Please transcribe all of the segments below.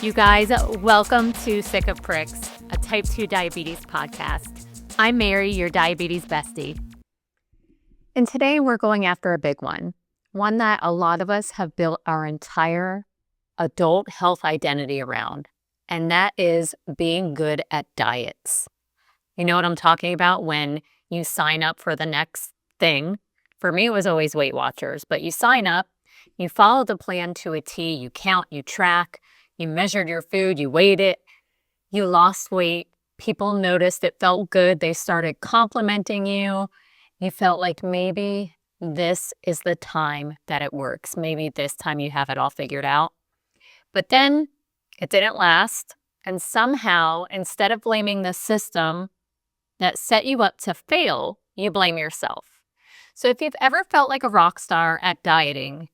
You guys, welcome to Sick of Pricks, a type 2 diabetes podcast. I'm Mary, your diabetes bestie. And today we're going after a big one that a lot of us have built our entire adult health identity around, and that is being good at diets. You know what I'm talking about when you sign up for the next thing? For me, it was always Weight Watchers, but you sign up, you follow the plan to a T, you count, you track, you measured your food, you weighed it, you lost weight, people noticed it felt good, they started complimenting you, you felt like maybe this is the time that it works, maybe this time you have it all figured out. But then it didn't last, and somehow, instead of blaming the system that set you up to fail, you blame yourself. So if you've ever felt like a rock star at dieting,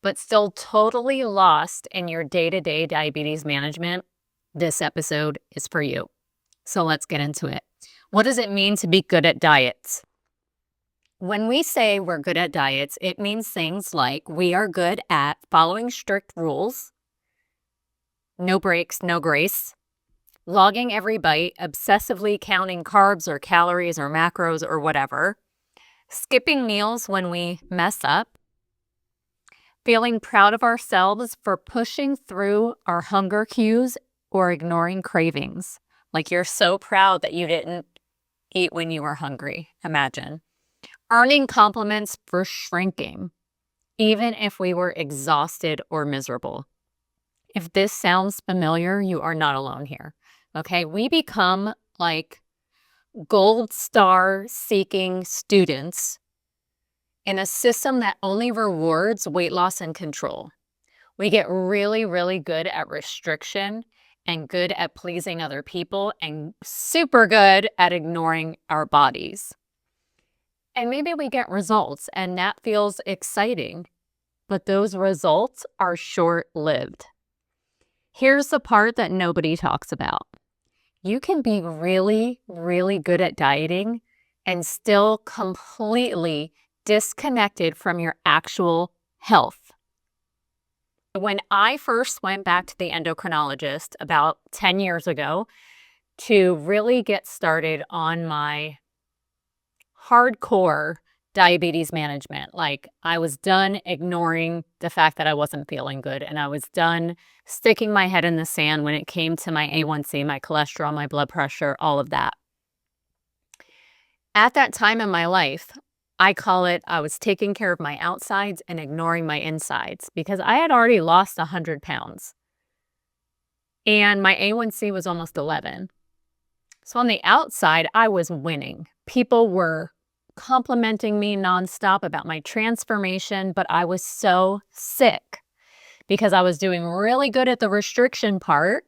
but still totally lost in your day-to-day diabetes management, this episode is for you. So let's get into it. What does it mean to be good at diets? When we say we're good at diets, it means things like we are good at following strict rules, no breaks, no grace, logging every bite, obsessively counting carbs or calories or macros or whatever, skipping meals when we mess up, feeling proud of ourselves for pushing through our hunger cues or ignoring cravings. Like you're so proud that you didn't eat when you were hungry. Imagine. Earning compliments for shrinking, even if we were exhausted or miserable. If this sounds familiar, you are not alone here. Okay, we become like gold star seeking students in a system that only rewards weight loss and control. We get really, really good at restriction and good at pleasing other people and super good at ignoring our bodies. And maybe we get results and that feels exciting, but those results are short-lived. Here's the part that nobody talks about. You can be really, really good at dieting and still completely disconnected from your actual health. When I first went back to the endocrinologist about 10 years ago to really get started on my hardcore diabetes management, like I was done ignoring the fact that I wasn't feeling good, and I was done sticking my head in the sand when it came to my A1C, my cholesterol, my blood pressure, all of that. At that time in my life, I call it I was taking care of my outsides and ignoring my insides because I had already lost 100 pounds and my A1C was almost 11. So on the outside, I was winning. People were complimenting me nonstop about my transformation, but I was so sick because I was doing really good at the restriction part,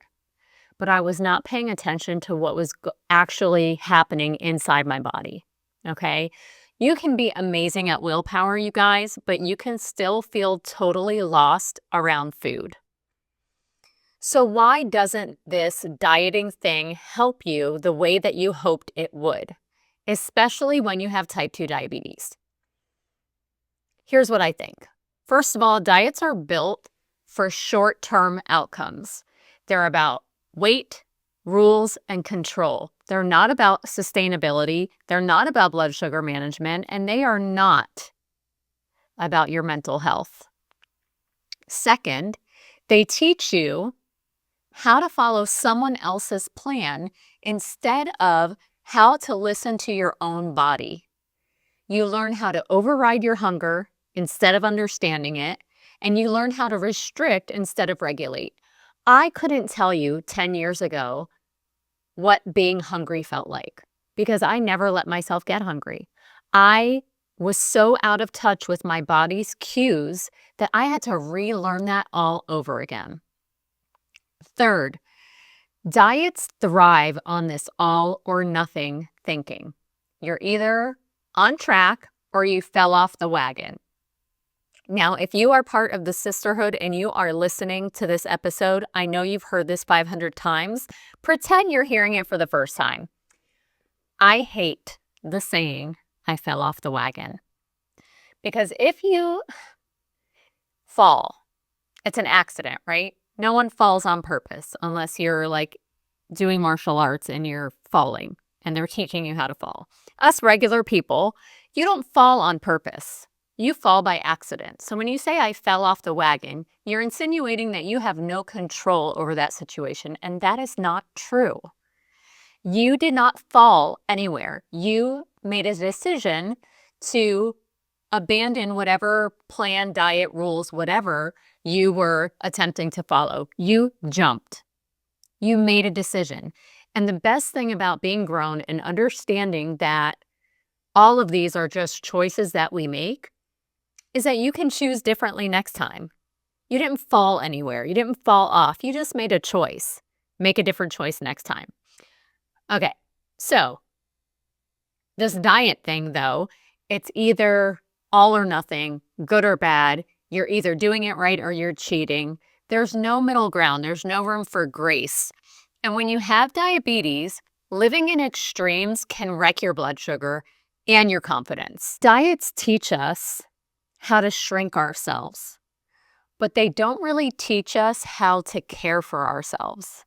but I was not paying attention to what was actually happening inside my body, okay? You can be amazing at willpower, you guys, but you can still feel totally lost around food. So why doesn't this dieting thing help you the way that you hoped it would, especially when you have type 2 diabetes? Here's what I think. First of all, diets are built for short-term outcomes. They're about weight, rules, and control. They're not about sustainability. They're not about blood sugar management, and they are not about your mental health. Second, they teach you how to follow someone else's plan instead of how to listen to your own body. You learn how to override your hunger instead of understanding it, and you learn how to restrict instead of regulate. I couldn't tell you 10 years ago what being hungry felt like because I never let myself get hungry. I was so out of touch with my body's cues that I had to relearn that all over again. Third, diets thrive on this all or nothing thinking. You're either on track or you fell off the wagon. Now, if you are part of the sisterhood and you are listening to this episode, I know you've heard this 500 times. Pretend you're hearing it for the first time. I hate the saying, I fell off the wagon. Because if you fall, it's an accident, right? No one falls on purpose unless you're like doing martial arts and you're falling and they're teaching you how to fall. Us regular people, you don't fall on purpose. You fall by accident. So when you say I fell off the wagon, you're insinuating that you have no control over that situation, and that is not true. You did not fall anywhere. You made a decision to abandon whatever plan, diet, rules, whatever you were attempting to follow. You jumped. You made a decision. And the best thing about being grown and understanding that all of these are just choices that we make is that you can choose differently next time. You didn't fall anywhere. You didn't fall off. You just made a choice. Make a different choice next time. Okay, so this diet thing, though, it's either all or nothing, good or bad. You're either doing it right or you're cheating. There's no middle ground. There's no room for grace. And when you have diabetes, living in extremes can wreck your blood sugar and your confidence. Diets teach us how to shrink ourselves, but they don't really teach us how to care for ourselves.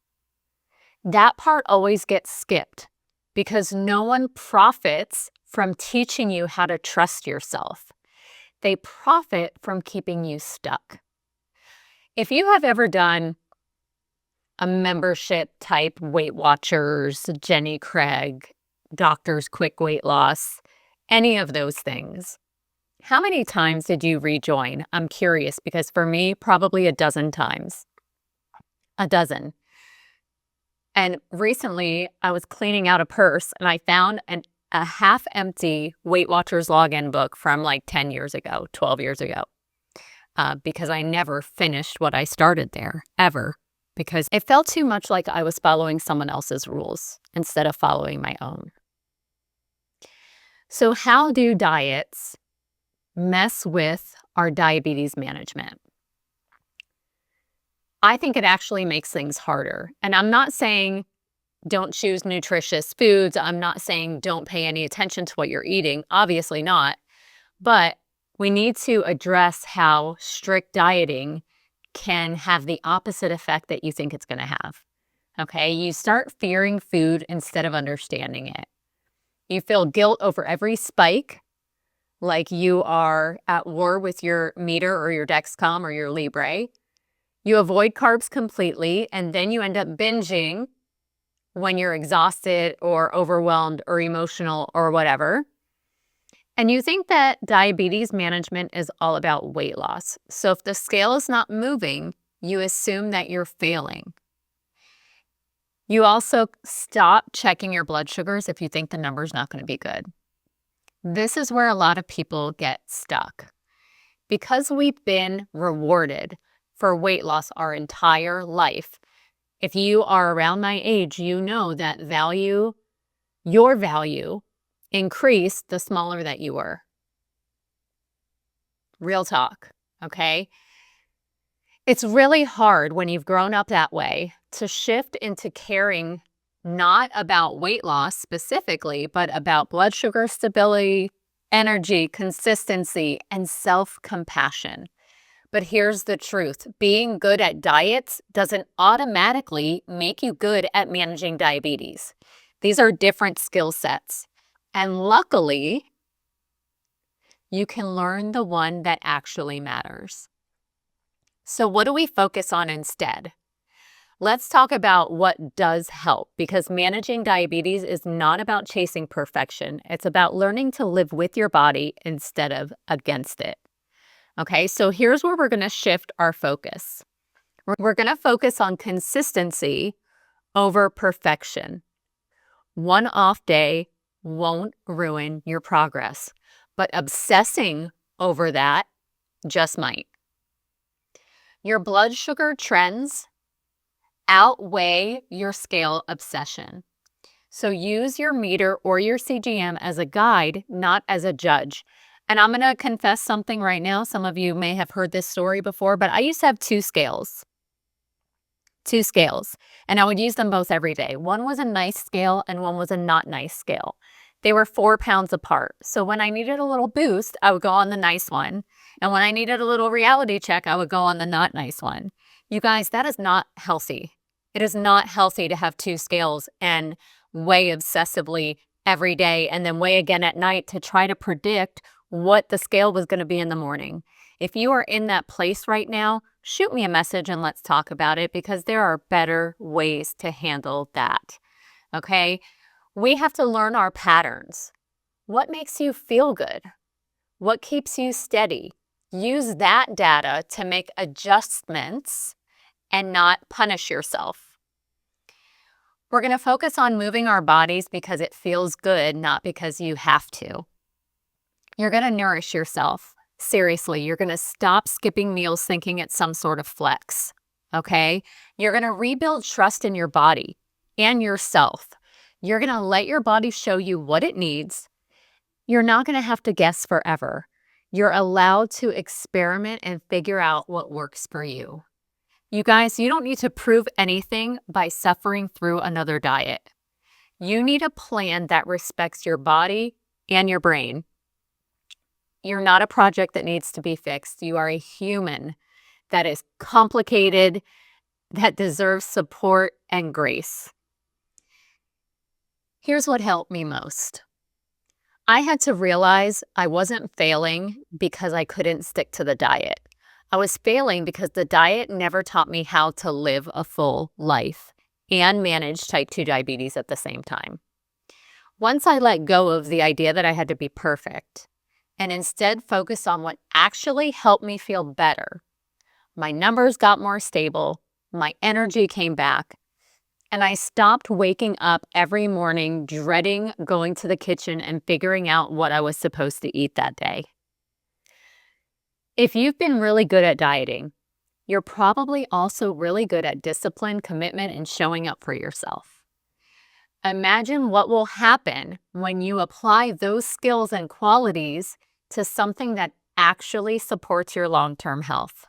That part always gets skipped because no one profits from teaching you how to trust yourself. They profit from keeping you stuck. If you have ever done a membership type Weight Watchers, Jenny Craig, Doctor's Quick Weight Loss, any of those things, how many times did you rejoin? I'm curious because for me, probably a dozen times. A dozen. And recently, I was cleaning out a purse and I found a half-empty Weight Watchers login book from like 10 years ago, 12 years ago, because I never finished what I started there, ever, because it felt too much like I was following someone else's rules instead of following my own. So how do diets mess with our diabetes management? I think it actually makes things harder. And I'm not saying don't choose nutritious foods. I'm not saying don't pay any attention to what you're eating. Obviously not. But we need to address how strict dieting can have the opposite effect that you think it's going to have. Okay? You start fearing food instead of understanding it. You feel guilt over every spike, like you are at war with your meter or your Dexcom or your Libre. You avoid carbs completely, and then you end up binging when you're exhausted or overwhelmed or emotional or whatever. And you think that diabetes management is all about weight loss. So if the scale is not moving, you assume that you're failing. You also stop checking your blood sugars if you think the number's not going to be good. This is where a lot of people get stuck. Because we've been rewarded for weight loss our entire life. If you are around my age, you know that your value increased the smaller that you were. Real talk, okay? It's really hard when you've grown up that way to shift into caring not about weight loss specifically, but about blood sugar stability, energy, consistency, and self-compassion. But here's the truth. Being good at diets doesn't automatically make you good at managing diabetes. These are different skill sets. And luckily, you can learn the one that actually matters. So what do we focus on instead? Let's talk about what does help, because managing diabetes is not about chasing perfection. It's about learning to live with your body instead of against it. Okay, so here's where we're going to shift our focus. We're going to focus on consistency over perfection. One off day won't ruin your progress, but obsessing over that just might. Your blood sugar trends outweigh your scale obsession. So use your meter or your CGM as a guide, not as a judge. And I'm going to confess something right now. Some of you may have heard this story before, but I used to have two scales. And I would use them both every day. One was a nice scale and one was a not nice scale. They were 4 pounds apart. So when I needed a little boost, I would go on the nice one. And when I needed a little reality check, I would go on the not nice one. You guys, that is not healthy. It is not healthy to have 2 scales and weigh obsessively every day and then weigh again at night to try to predict what the scale was going to be in the morning. If you are in that place right now, shoot me a message and let's talk about it, because there are better ways to handle that. Okay? We have to learn our patterns. What makes you feel good? What keeps you steady? Use that data to make adjustments and not punish yourself. We're going to focus on moving our bodies because it feels good, not because you have to. You're going to nourish yourself. Seriously, you're going to stop skipping meals thinking it's some sort of flex. Okay? You're going to rebuild trust in your body and yourself. You're going to let your body show you what it needs. You're not going to have to guess forever. You're allowed to experiment and figure out what works for you. You guys, you don't need to prove anything by suffering through another diet. You need a plan that respects your body and your brain. You're not a project that needs to be fixed. You are a human that is complicated, that deserves support and grace. Here's what helped me most. I had to realize I wasn't failing because I couldn't stick to the diet. I was failing because the diet never taught me how to live a full life and manage type 2 diabetes at the same time. Once I let go of the idea that I had to be perfect and instead focus on what actually helped me feel better, my numbers got more stable, my energy came back, and I stopped waking up every morning dreading going to the kitchen and figuring out what I was supposed to eat that day. If you've been really good at dieting, you're probably also really good at discipline, commitment, and showing up for yourself. Imagine what will happen when you apply those skills and qualities to something that actually supports your long-term health.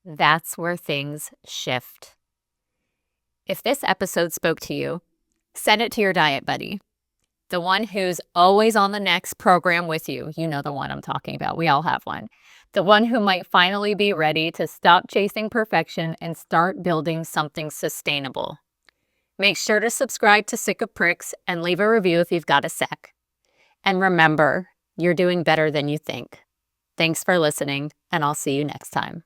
That's where things shift. If this episode spoke to you, send it to your diet buddy, the one who's always on the next program with you. You know the one I'm talking about. We all have one. The one who might finally be ready to stop chasing perfection and start building something sustainable. Make sure to subscribe to Sick of Pricks and leave a review if you've got a sec. And remember, you're doing better than you think. Thanks for listening, and I'll see you next time.